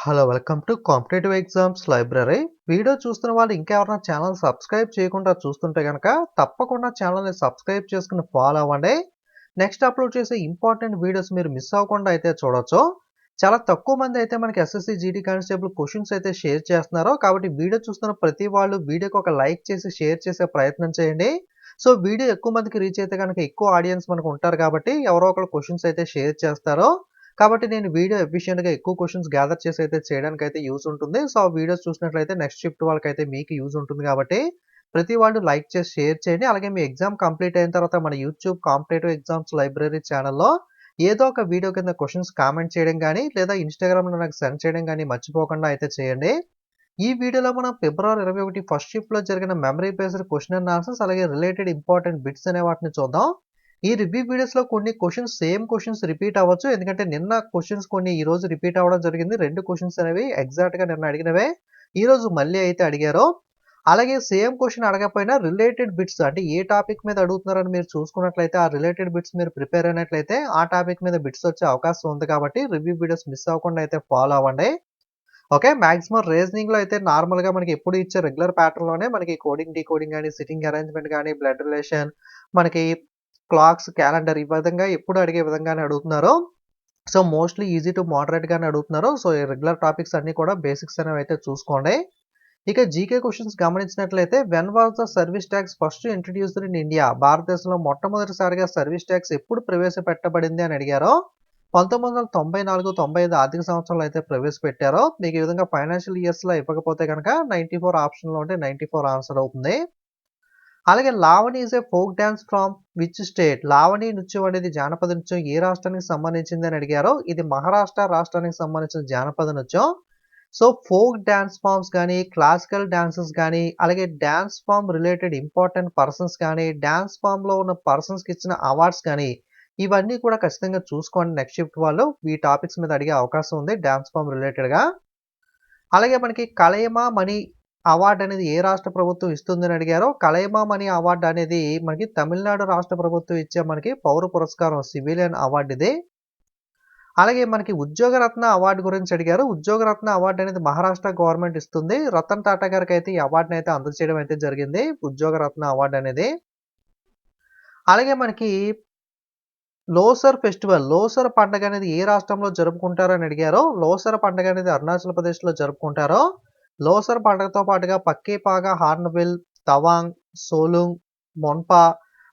Hello welcome to competitive exams library. Video చూస్తున్న వాళ్ళు ఇంకా ఎవరైనా ఛానల్ సబ్స్క్రైబ్ చేయకుండా చూస్తుంటే కనుక తప్పకుండా ఛానల్ని సబ్స్క్రైబ్ చేసుకుని ఫాలో అవ్వండి. నెక్స్ట్ అప్లోడ్ చేసే ఇంపార్టెంట్ వీడియోస్ మీరు మిస్ అవ్వకుండా అయితే చూడొచ్చు. చాలా తక్కువ మంది అయితే మనకి ఎస్ఎస్సి జీడీ కానిస్టేబుల్ క్వశ్చన్స్ అయితే షేర్ చేస్తున్నారు. కాబట్టి వీడియో చూస్తున్న ప్రతి వాళ్ళు వీడియోకి ఒక లైక్ చేసి షేర్ చేసే ప్రయత్నం చేయండి. సో వీడియో ఎక్కువ మందికి రీచ్ అయితే కనుక ఎక్కువ ఆడియన్స్ మనకు ఉంటారు కాబట్టి ఎవరో ఒకరు క్వశ్చన్స్ అయితే షేర్ చేస్తారో. కాబట్టి నేను వీడియో ఎఫిషియెంట్‌గా ఎక్కువ క్వెషన్స్ గ్యాదర్ చేసి అయితే చేయడానికైతే యూజ్ ఉంటుంది. సో, ఆ వీడియోస్ చూసినట్లయితే నెక్స్ట్ షిఫ్ట్ వాళ్ళకైతే మీకు యూజ్ ఉంటుంది కాబట్టి, ప్రతి వాళ్ళు లైక్ చేసి షేర్ చేయండి. అలాగే మీ ఎగ్జామ్ కంప్లీట్ అయిన తర్వాత మన యూట్యూబ్ కాంపిటేటివ్ ఎగ్జామ్స్ లైబ్రరీ ఛానెల్‌లో ఏదో ఒక వీడియో కింద క్వెషన్స్ కామెంట్ చేయడం గానీ, లేదా ఇన్‌స్టాగ్రామ్‌లో నాకు సెండ్ చేయడం గానీ మర్చిపోకుండా అయితే చేయండి. ఈ వీడియోలో మనం ఫిబ్రవరి 21 ఫస్ట్ షిఫ్ట్‌లో జరిగిన memory based question and answers అలాగే రిలేటెడ్ ఇంపార్టెంట్ బిట్స్ అనే వాటిని చూద్దాం. ఈ రివ్యూ వీడియోస్‌లో కొన్ని క్వెషన్స్ సేమ్ క్వెషన్స్ రిపీట్ అవ్వచ్చు. ఎందుకంటే నిన్న క్వెషన్స్ కొన్ని ఈ రోజు రిపీట్ అవ్వడం జరిగింది. 2 క్వెషన్స్ అనేవి ఎగ్జాక్ట్‌గా నిన్న అడిగినవే ఈ రోజు మళ్ళీ అయితే అడిగారు. అలాగే సేమ్ క్వెషన్ అడగకపోయినా రిలేటెడ్ బిట్స్ అంటే ఏ టాపిక్ మీద అడుగుతున్నారని మీరు చూసుకున్నట్లయితే ఆ రిలేటెడ్ బిట్స్ మీరు ప్రిపేర్ అయినట్లయితే ఆ టాపిక్ మీద బిట్స్ వచ్చే అవకాశం ఉంది కాబట్టి రివ్యూ వీడియోస్ మిస్ అవ్వకుండా అయితే ఫాలో అవ్వండి. ఓకే. మాక్సిమం రీజనింగ్‌లో అయితే నార్మల్‌గా మనకి ఎప్పుడు ఇచ్చే రెగ్యులర్ ప్యాటర్న్‌లోనే మనకి కోడింగ్, డీకోడింగ్ గాని, సిట్టింగ్ అరేంజ్‌మెంట్ గాని, బ్లడ్ రిలేషన్, మనకి క్లాక్స్, క్యాలెండర్ ఈ విధంగా ఎప్పుడు అడిగే విధంగానే అడుగుతున్నారు. So, mostly easy to moderate గానే అడుగుతున్నారు. సో, ఈ రెగ్యులర్ టాపిక్స్ అన్నీ కూడా బేసిక్స్ అనేవైతే చూసుకోండి. ఇక జీకే క్వెషన్స్ గమనించినట్లయితే when was the service tax first introduced in India? భారతదేశంలో మొట్టమొదటిసారిగా సర్వీస్ టాక్స్ ఎప్పుడు ప్రవేశపెట్టబడింది అని అడిగారు. 1994, 95 ఆర్థిక సంవత్సరంలో అయితే ప్రవేశపెట్టారో. మీకు ఈ విధంగా ఫైనాన్షియల్ ఇయర్స్‌లో ఇవ్వకపోతే గనక 94 ఆప్షన్‌లో ఉంటే 94 ఆన్సర్ అవుతుంది. అలాగే Lavani is a folk dance from which state? Lavani నృత్యం అనేది జానపద నృత్యం ఏ రాష్ట్రానికి సంబంధించింది అని అడిగారు. ఇది మహారాష్ట్ర రాష్ట్రానికి సంబంధించిన జానపద నృత్యం. సో, ఫోక్ డాన్స్ ఫార్మ్స్ గానీ, క్లాసికల్ డాన్సెస్ గానీ, అలాగే dance form related important persons కానీ, డాన్స్ ఫార్మ్‌లో ఉన్న పర్సన్స్‌కి ఇచ్చిన అవార్డ్స్ కానీ, ఇవన్నీ కూడా ఖచ్చితంగా చూసుకోండి. నెక్స్ట్ షిఫ్ట్ వాళ్ళు ఈ టాపిక్స్ మీద అడిగే అవకాశం ఉంది డాన్స్ ఫార్మ్ రిలేటెడ్‌గా. అలాగే మనకి కలైమామణి అవార్డ్ అనేది ఏ రాష్ట్ర ప్రభుత్వం ఇస్తుందని అడిగారో. కలైమామణి అవార్డ్ అనేది మనకి తమిళనాడు రాష్ట్ర ప్రభుత్వం ఇచ్చే మనకి పౌర పురస్కారం సివిలియన్ అవార్డ్ ఇది. అలాగే మనకి ఉద్యోగరత్న అవార్డు గురించి అడిగారు. ఉద్యోగరత్న అవార్డు అనేది మహారాష్ట్ర గవర్నమెంట్ ఇస్తుంది. రతన్ టాటా గారికి అయితే ఈ అవార్డుని అయితే అందజేయడం అయితే జరిగింది. ఉద్యోగరత్న అవార్డు అనేది. అలాగే మనకి లోసర్ ఫెస్టివల్, లోసర్ పండగ అనేది ఏ రాష్ట్రంలో జరుపుకుంటారు అని అడిగారో. లోసర్ పండగ అనేది అరుణాచల్ ప్రదేశ్‌లో జరుపుకుంటారు. లోసర్ పండగతో పాటుగా పక్కేపాగా, హార్న్‌బిల్, తవాంగ్, సోలుంగ్, మొన్పా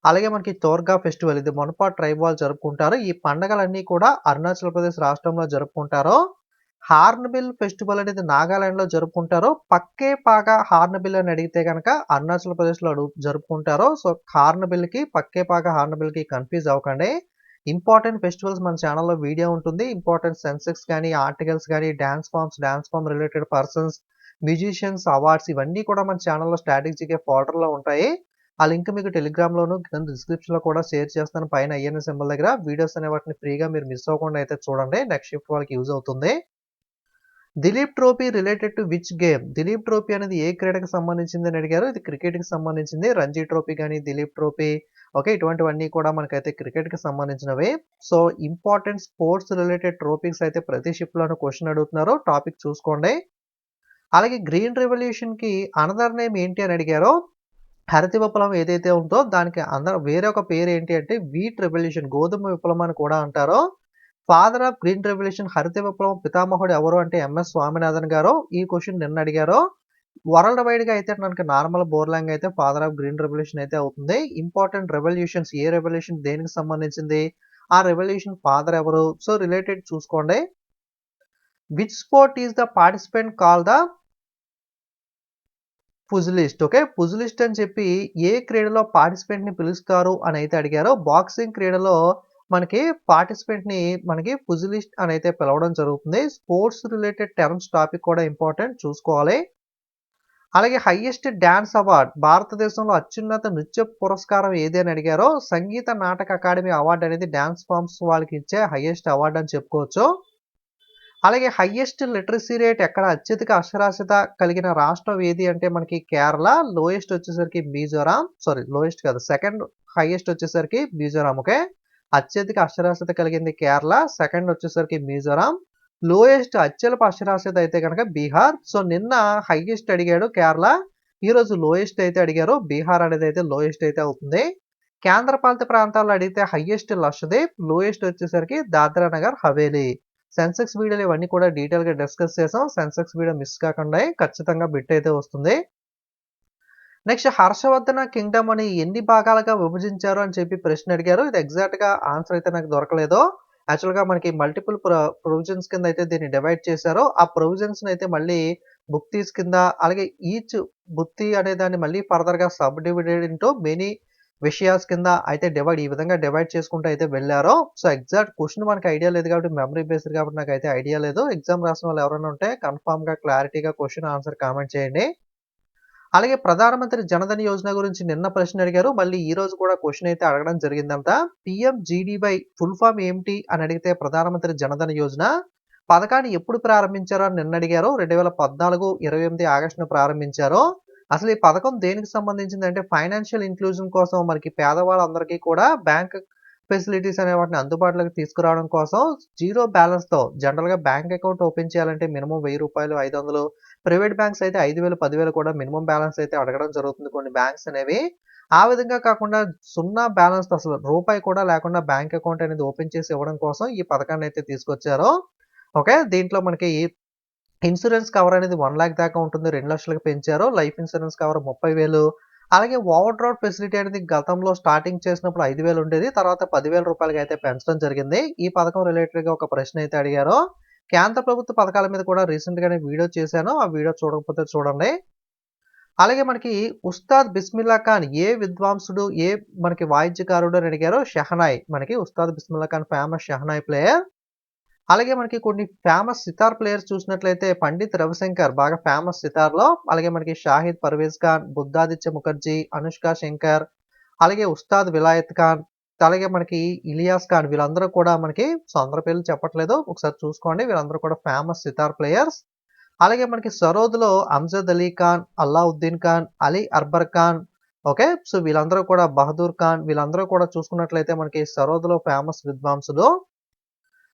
అలాగే మనకి తోర్గా ఫెస్టివల్ ఇది మొన్పా ట్రైబ్ వాళ్ళు జరుపుకుంటారు. ఈ పండగలన్నీ కూడా అరుణాచల్ ప్రదేశ్ రాష్ట్రంలో జరుపుకుంటారు. హార్న్‌బిల్ ఫెస్టివల్ అనేది నాగాలాండ్‌లో జరుపుకుంటారు. పక్కేపాగా, హార్న్‌బిల్ అని అడిగితే గనక అరుణాచల్ ప్రదేశ్‌లో జరుపుకుంటారు. సో, హార్న్‌బిల్‌కి, పక్కేపాగా, హార్న్‌బిల్‌కి కన్‌ఫ్యూజ్ అవ్వకండి. ఇంపార్టెంట్ ఫెస్టివల్స్ మన ఛానెల్‌లో వీడియో ఉంటుంది. ఇంపార్టెంట్ సెన్సెక్స్ గానీ, ఆర్టికల్స్ గానీ, dance form related persons, musicians awards ఇవన్నీ కూడా మన ఛానెల్‌లో స్టాటిక్ జీకే ఫోల్డర్‌లో ఉంటాయి. ఆ లింక్ మీకు టెలిగ్రామ్‌లోను కింద డిస్క్రిప్షన్‌లో కూడా షేర్ చేస్తాను. పైన ఐఎన్ఎస్ సింబల్ దగ్గర వీడియోస్ అనే వాటిని ఫ్రీగా మీరు మిస్ అవ్వకుండా అయితే చూడండి. నెక్స్ట్ షిఫ్ట్ వాళ్ళకి యూజ్ అవుతుంది. Dilip trophy related to which game? Dilip trophy అనేది ఏ క్రీడకి సంబంధించింది అని అడిగారు. ఇది క్రికెట్‌కి సంబంధించింది. రంజీ ట్రోఫీ గాని, దిలీప్ ట్రోఫీ ఓకే. ఇటువంటివన్నీ కూడా మనకైతే క్రికెట్‌కి సంబంధించినవే. So, important sports related trophies అయితే ప్రతి షిఫ్ట్‌లోనూ క్వెషన్ అడుగుతున్నారు. టాపిక్ చూసుకోండి. అలాగే గ్రీన్ రెవల్యూషన్‌కి అనదర్ నేమ్ ఏంటి అని అడిగారో. హరిత విప్లవం ఏదైతే ఉందో దానికి వేరే ఒక పేరు ఏంటి అంటే వీట్ రెవల్యూషన్, గోధుమ విప్లవం అని కూడా అంటారు. ఫాదర్ ఆఫ్ గ్రీన్ రెవల్యూషన్, హరిత విప్లవం పితామహుడు ఎవరు అంటే ఎంఎస్ స్వామినాథన్ గారు. ఈ క్వెషన్ నిన్న అడిగారు. వరల్డ్ వైడ్‌గా అయితే మనకి నార్మల్ బోర్లాంగ్ అయితే ఫాదర్ ఆఫ్ గ్రీన్ రెవల్యూషన్ అయితే అవుతుంది. ఇంపార్టెంట్ రెవల్యూషన్స్ ఏ రెవల్యూషన్ దేనికి సంబంధించింది? ఆ రెవల్యూషన్ ఫాదర్ ఎవరు? సో, రిలేటెడ్ చూసుకోండి. Which sport is the participant call the pugilist. Okay. Pugilist అని చెప్పి ఏ క్రీడలో పార్టిసిపెంట్‌ని పిలుస్తారు అని అయితే అడిగారో. బాక్సింగ్ క్రీడలో మనకి పార్టిసిపెంట్‌ని మనకి పుజిలిస్ట్ అని అయితే పిలవడం జరుగుతుంది. స్పోర్ట్స్ రిలేటెడ్ టర్మ్స్ టాపిక్ కూడా ఇంపార్టెంట్ చూసుకోవాలి. అలాగే హైయెస్ట్ డాన్స్ అవార్డ్, భారతదేశంలో అత్యున్నత నృత్య పురస్కారం ఏది అని అడిగారో. సంగీత నాటక అకాడమీ అవార్డ్ అనేది డాన్స్ ఫార్మ్స్ వాళ్ళకి ఇచ్చే హైయెస్ట్ అవార్డ్ అని చెప్పుకోవచ్చు. అలాగే హైయెస్ట్ లిటరసీ రేట్ ఎక్కడ, అత్యధిక అక్షరాస్యత కలిగిన రాష్ట్రం ఏది అంటే మనకి కేరళ. లోయెస్ట్ వచ్చేసరికి మిజోరాం. సారీ లోయెస్ట్ కాదు. సెకండ్ హైయెస్ట్ వచ్చేసరికి మిజోరాం. ఓకే. అత్యధిక అక్షరాస్యత కలిగింది కేరళ. సెకండ్ వచ్చేసరికి మిజోరాం. లోయెస్ట్ అత్యల్ప అక్షరాస్యత అయితే కనుక బీహార్. సో నిన్న హైయెస్ట్ అడిగాడు కేరళ. ఈరోజు లోయెస్ట్ అయితే అడిగారు. బీహార్ అనేది అయితే లోయెస్ట్ అయితే అవుతుంది. కేంద్ర పాలిత ప్రాంతాల్లో అడిగితే హైయెస్ట్ లక్షద్వీప్, లోయెస్ట్ వచ్చేసరికి దాద్రా నగర్ హవేలీ. సెన్సెక్స్ వీడియోలు ఇవన్నీ కూడా డీటెయిల్గా డిస్కస్ చేసాం. సెన్సెక్స్ వీడియో మిస్ కాకుండా ఖచ్చితంగా బిట్ అయితే వస్తుంది. నెక్స్ట్ హర్షవర్ధన కింగ్డమ్ అని ఎన్ని భాగాలుగా విభజించారు అని చెప్పి ప్రశ్న అడిగారు. ఇది ఎగ్జాక్ట్గా ఆన్సర్ అయితే నాకు దొరకలేదు. యాక్చువల్గా మనకి మల్టిపుల్ ప్రొవిజన్స్ కింద అయితే దీన్ని డివైడ్ చేశారు. ఆ ప్రొవిజన్స్ అయితే మళ్ళీ బుక్తీస్ కింద, అలాగే ఈచ్ బుక్తి అనే దాన్ని మళ్ళీ ఫర్దర్ గా సబ్ డివిడెడ్ ఇంటూ మెనీ విషయాస్ కింద అయితే ఈ విధంగా డివైడ్ చేసుకుంటూ అయితే వెళ్ళారు. సో ఎగ్జాక్ట్ క్వశ్చన్ మనకి ఐడియా లేదు కాబట్టి, మెమరీ బేస్డ్ కాబట్టి నాకు అయితే ఐడియా లేదు. ఎగ్జామ్ రాసిన వాళ్ళు ఎవరైనా ఉంటే కన్ఫామ్ గా క్లారిటీగా క్వశ్చన్ ఆన్సర్ కామెంట్ చేయండి. అలాగే ప్రధానమంత్రి జనధన్ యోజన గురించి నిన్న ప్రశ్న అడిగారు. మళ్ళీ ఈ రోజు కూడా క్వశ్చన్ అయితే అడగడం జరిగిందంట. పిఎంజిడివై ఫుల్ ఫామ్ ఏమిటి అని అడిగితే ప్రధానమంత్రి జనధన్ యోజన పథకాన్ని ఎప్పుడు ప్రారంభించారో అని నిన్న అడిగారు. 2014-28 ఆగస్టును ప్రారంభించారు. అసలు ఈ పథకం దేనికి సంబంధించింది అంటే ఫైనాన్షియల్ ఇంక్లూజన్ కోసం, మనకి పేదవాళ్ళందరికీ కూడా బ్యాంక్ ఫెసిలిటీస్ అనే వాటిని అందుబాటులోకి తీసుకురావడం కోసం జీరో బ్యాలెన్స్ తో జనరల్ గా బ్యాంక్ అకౌంట్ ఓపెన్ చేయాలంటే మినిమం 1000 రూపాయలు, 500. ప్రైవేట్ బ్యాంక్స్ అయితే 5000, 10,000 కూడా మినిమం బ్యాలెన్స్ అయితే అడగడం జరుగుతుంది కొన్ని బ్యాంక్స్ అనేవి. ఆ విధంగా కాకుండా సున్నా బ్యాలెన్స్ తో అసలు రూపాయి కూడా లేకుండా బ్యాంక్ అకౌంట్ అనేది ఓపెన్ చేసి ఇవ్వడం కోసం ఈ పథకాన్ని అయితే తీసుకొచ్చారు. ఓకే, దీంట్లో మనకి ఇన్సూరెన్స్ కవర్ అనేది 1 లక్ష దాకా ఉంటుంది. 2 లక్షలకు పెంచారు. Life insurance cover 30,000. అలాగే ఓవర్ డ్రాఫ్ట్ ఫెసిలిటీ అనేది గతంలో స్టార్టింగ్ చేసినప్పుడు 5,000 ఉండేది. తర్వాత 10,000 రూపాయలకి అయితే పెంచడం జరిగింది. ఈ పథకం రిలేటెడ్ గా ఒక ప్రశ్న అయితే అడిగారు. కేంద్ర ప్రభుత్వ పథకాల మీద కూడా రీసెంట్ గానే వీడియో చేశాను. ఆ వీడియో చూడకపోతే చూడండి. అలాగే మనకి ఉస్తాద్ బిస్మిల్లా ఖాన్ ఏ విద్వాంసుడు, ఏ మనకి వాయిద్యకారుడు అని అడిగారు. షెహనాయ్. మనకి ఉస్తాద్ బిస్మిల్లా ఖాన్ ఫేమస్ షెహనాయ్ ప్లేయర్. అలాగే మనకి కొన్ని ఫేమస్ సితార్ ప్లేయర్స్ చూసినట్లయితే పండిత్ రవిశంకర్ బాగా ఫేమస్ సితార్లో. అలాగే మనకి షాహిద్ పర్వేజ్ ఖాన్, బుద్ధాదిత్య ముఖర్జీ, అనుష్క శంకర్, అలాగే ఉస్తాద్ విలాయత్ ఖాన్, అలాగే మనకి ఇలియాస్ ఖాన్, వీళ్ళందరూ కూడా మనకి అందరి పేర్లు చెప్పట్లేదు, ఒకసారి చూసుకోండి. వీళ్ళందరూ కూడా ఫేమస్ సితార్ ప్లేయర్స్. అలాగే మనకి సరోద్లో అమ్జద్ అలీ ఖాన్, అల్లావుద్దీన్ ఖాన్, అలీ అర్బర్ ఖాన్. ఓకే, సో వీళ్ళందరూ కూడా బహదూర్ ఖాన్, వీళ్ళందరూ కూడా చూసుకున్నట్లయితే మనకి సరోద్లో ఫేమస్ విద్వాంసులు.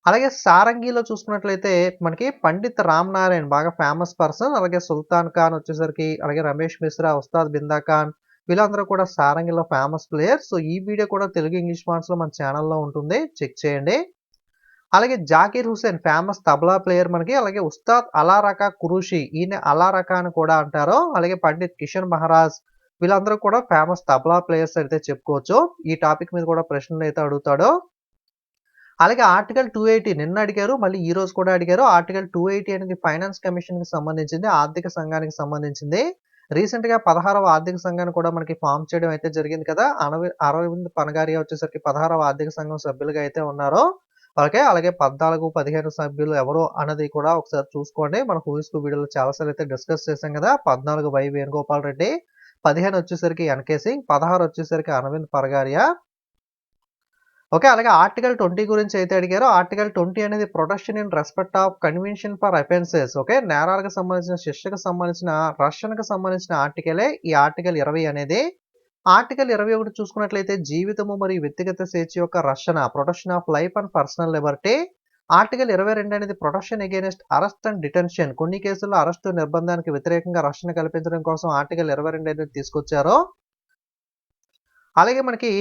అలాగే సారంగిలో చూసుకున్నట్లయితే మనకి పండిత్ రామ్ నారాయణ్ బాగా ఫేమస్ పర్సన్. అలాగే సుల్తాన్ ఖాన్ వచ్చేసరికి, అలాగే రమేష్ మిశ్రా, ఉస్తాద్ బిందా ఖాన్, వీళ్ళందరూ కూడా సారంగిలో ఫేమస్ ప్లేయర్స్. సో ఈ వీడియో కూడా తెలుగు ఇంగ్లీష్ మార్క్స్ లో మన ఛానల్లో ఉంటుంది, చెక్ చేయండి. అలాగే జాకీర్ హుసేన్ ఫేమస్ తబలా ప్లేయర్ మనకి. అలాగే ఉస్తాద్ అలా రకా కురుషి, ఈయన అలా రకా అని కూడా అంటారు. అలాగే పండిత్ కిషన్ మహారాజ్, వీళ్ళందరూ కూడా ఫేమస్ తబలా ప్లేయర్స్ అయితే చెప్పుకోవచ్చు. ఈ టాపిక్ మీద కూడా ప్రశ్నలు అయితే అడుగుతాడు. అలాగే ఆర్టికల్ 280 నిన్న అడిగారు, మళ్ళీ ఈ రోజు కూడా అడిగారు. ఆర్టికల్ 280 అనేది ఫైనాన్స్ కమిషన్ కి సంబంధించింది, ఆర్థిక సంఘానికి సంబంధించింది. రీసెంట్ గా 16వ ఆర్థిక సంఘాన్ని కూడా మనకి ఫామ్ చేయడం అయితే జరిగింది కదా. అరవింద్ పనగారియా వచ్చేసరికి 16వ ఆర్థిక సంఘం సభ్యులుగా అయితే ఉన్నారు. ఓకే, అలాగే 14, 15 సభ్యులు ఎవరు అన్నది కూడా ఒకసారి చూసుకోండి. మన హూయిస్కు వీడియోలో చాలాసార్లు అయితే డిస్కస్ చేశాం కదా. 14 వై వేణుగోపాల్ రెడ్డి, 15 వచ్చేసరికి ఎన్కే సింగ్, 16 వచ్చేసరికి అరవింద్ పనగారియా. ఓకే, అలాగే ఆర్టికల్ 20 గురించి అయితే అడిగారు. ఆర్టికల్ 20 అనేది protection in respect of convention for offences. Okay, నేరాలకు సంబంధించిన, శిక్షకు సంబంధించిన, రక్షణకు సంబంధించిన ఆర్టికలే ఈ ఆర్టికల్ 20 అనేది. ఆర్టికల్ 21 చూసుకున్నట్లయితే జీవితము మరియు వ్యక్తిగత స్వేచ్ఛ యొక్క రక్షణ, protection of life and personal Liberty. Article 22 అనేది protection against arrest and detention, కొన్ని కేసుల్లో అరెస్టు నిర్బంధానికి వ్యతిరేకంగా రక్షణ కల్పించడం కోసం ఆర్టికల్ 22 అనేది తీసుకొచ్చారు. అలాగే మనకి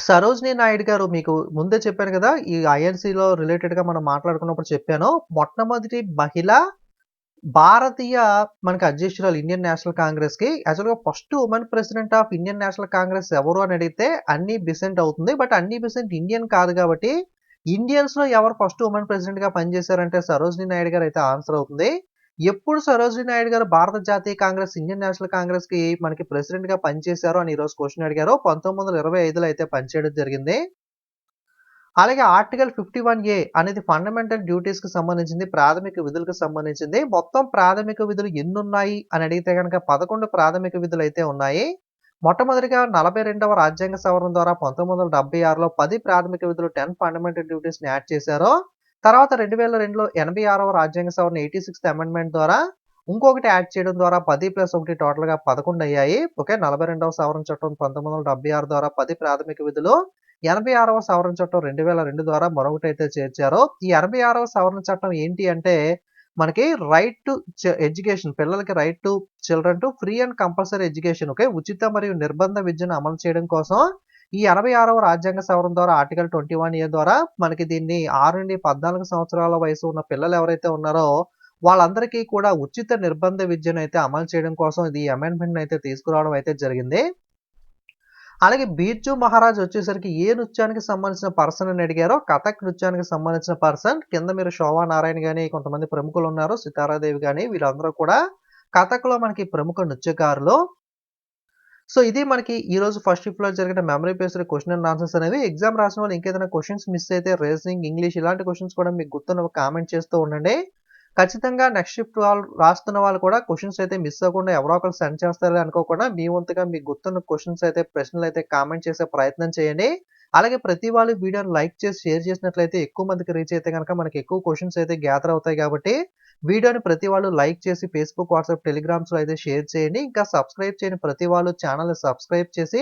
సరోజినీ నాయుడు గారు, మీకు ముందే చెప్పాను కదా, ఈ ఐఎన్సీలో రిలేటెడ్ గా మనం మాట్లాడుకున్నప్పుడు చెప్పాను. మొట్టమొదటి మహిళ భారతీయ మనకి అధ్యక్షురాలు ఇండియన్ నేషనల్ కాంగ్రెస్ కి. యాక్చువల్గా first women president of Indian national Congress ఎవరు అని అడిగితే అన్నీ బిసెంట్ అవుతుంది. బట్ అన్నీ బిసెంట్ ఇండియన్ కాదు కాబట్టి ఇండియన్స్ లో ఎవరు ఫస్ట్ ఉమెన్ ప్రెసిడెంట్ గా పనిచేశారంటే సరోజినీ నాయుడు గారు అయితే ఆన్సర్ అవుతుంది. ఎప్పుడు సరోజినీ నాయుడు గారు భారత జాతీయ కాంగ్రెస్, ఇండియన్ నేషనల్ కాంగ్రెస్ కి మనకి ప్రెసిడెంట్ గా పనిచేశారు అని ఈరోజు క్వశ్చన్ అడిగారు. 1925లో అయితే పనిచేయడం జరిగింది. అలాగే ఆర్టికల్ 51A అనేది ఫండమెంటల్ డ్యూటీస్ కి సంబంధించింది, ప్రాథమిక విధులకు సంబంధించింది. మొత్తం ప్రాథమిక విధులు ఎన్ని ఉన్నాయి అని అడిగితే కనుక 11 ప్రాథమిక విధులు అయితే ఉన్నాయి. మొట్టమొదటిగా 42వ రాజ్యాంగ సవరణ ద్వారా 1976లో 10 ప్రాథమిక విధులు, 10 ఫండమెంటల్ డ్యూటీస్ ని యాడ్ చేశారు. తర్వాత 2002లో 86వ రాజ్యాంగ సవరణ 86th అమెండ్మెంట్ ద్వారా ఇంకొకటి యాడ్ చేయడం ద్వారా 10+1 టోటల్ గా 11 అయ్యాయి. ఓకే, 42వ సవరణ చట్టం 1976 ద్వారా 10 ప్రాథమిక విధులు, 86వ సవరణ చట్టం 2002 ద్వారా మరొకటైతే చేర్చారో, ఈ 86వ సవరణ చట్టం ఏంటి అంటే, మనకి రైట్ టు ఎడ్యుకేషన్, పిల్లలకి right to children to free and compulsory education, okay, ఉచిత మరియు నిర్బంధ విద్యను అమలు చేయడం కోసం ఈ 86వ రాజ్యాంగ సవరణ ద్వారా ఆర్టికల్ 21A ద్వారా మనకి దీన్ని 6 నుండి 14 సంవత్సరాల వయసు ఉన్న పిల్లలు ఎవరైతే ఉన్నారో వాళ్ళందరికీ కూడా ఉచిత నిర్బంధ విద్యను అయితే అమలు చేయడం కోసం ఇది అమెండ్మెంట్ అయితే తీసుకురావడం అయితే జరిగింది. అలాగే బీర్జు మహారాజ్ వచ్చేసరికి ఏ నృత్యానికి సంబంధించిన పర్సన్ అని అడిగారో, కథక్ నృత్యానికి సంబంధించిన పర్సన్. కింద మీరు శోభా నారాయణ గాని, కొంతమంది ప్రముఖులు ఉన్నారు, సితారాదేవి గాని, వీళ్ళందరూ కూడా కథక్లో మనకి ప్రముఖ నృత్యకారులు. సో ఇది మనకి ఈ రోజు ఫస్ట్ షిఫ్ట్ లో జరిగిన memory based question and answers అనేవి. ఎగ్జామ్ రాసిన వాళ్ళు ఇంకేదైనా క్వశ్చన్స్ మిస్ అయితే రీజనింగ్, ఇంగ్లీష్ ఇలాంటి క్వశ్చన్స్ కూడా మీకు గుర్తున్న కామెంట్ చేస్తూ ఉండండి. ఖచ్చితంగా నెక్స్ట్ షిఫ్ట్ వాళ్ళు రాస్తున్న వాళ్ళు కూడా క్వశ్చన్స్ అయితే మిస్ అవ్వకుండా ఎవరో ఒకరు సెండ్ చేస్తారని అనుకోకుండా మీ వంతుగా మీకు గుర్తున్న క్వశ్చన్స్ అయితే, ప్రశ్నలు అయితే కామెంట్ చేసే ప్రయత్నం చేయండి. అలాగే ప్రతి వాళ్ళు వీడియోని లైక్ చేసి షేర్ చేసినట్లయితే ఎక్కువ మందికి రీచ్ అయితే కనుక మనకి ఎక్కువ క్వశ్చన్స్ అయితే గ్యాదర్ అవుతాయి. కాబట్టి వీడియోని ప్రతి వాళ్ళు లైక్ చేసి ఫేస్బుక్, వాట్సాప్, టెలిగ్రామ్స్లో అయితే షేర్ చేయండి. ఇంకా సబ్స్క్రైబ్ చేయని ప్రతి వాళ్ళు ఛానల్ని సబ్స్క్రైబ్ చేసి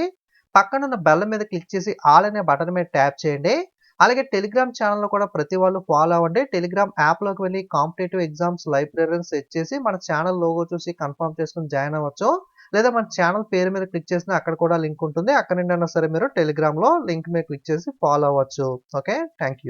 పక్కనున్న బెల్ మీద క్లిక్ చేసి ఆల్ అనే బటన్ మీద ట్యాప్ చేయండి. అలాగే టెలిగ్రామ్ ఛానల్‌లో కూడా ప్రతి వాళ్ళు ఫాలో అవ్వండి. టెలిగ్రామ్ యాప్‌లోకి వెళ్లి కాంపిటేటివ్ ఎగ్జామ్స్ లైబ్రరీ అని సెర్చ్ చేసి మన ఛానల్ లోగో చూసి కన్ఫర్మ్ చేసుకొని జాయిన్ అవ్వచ్చు. లేదా మన ఛానల్ పేరు మీద క్లిక్ చేసినా అక్కడ కూడా లింక్ ఉంటుంది. అక్కడి నుండైనా సరే మీరు టెలిగ్రామ్‌లో లింక్ మీద క్లిక్ చేసి ఫాలో అవ్వచ్చు. ఓకే. Thank you.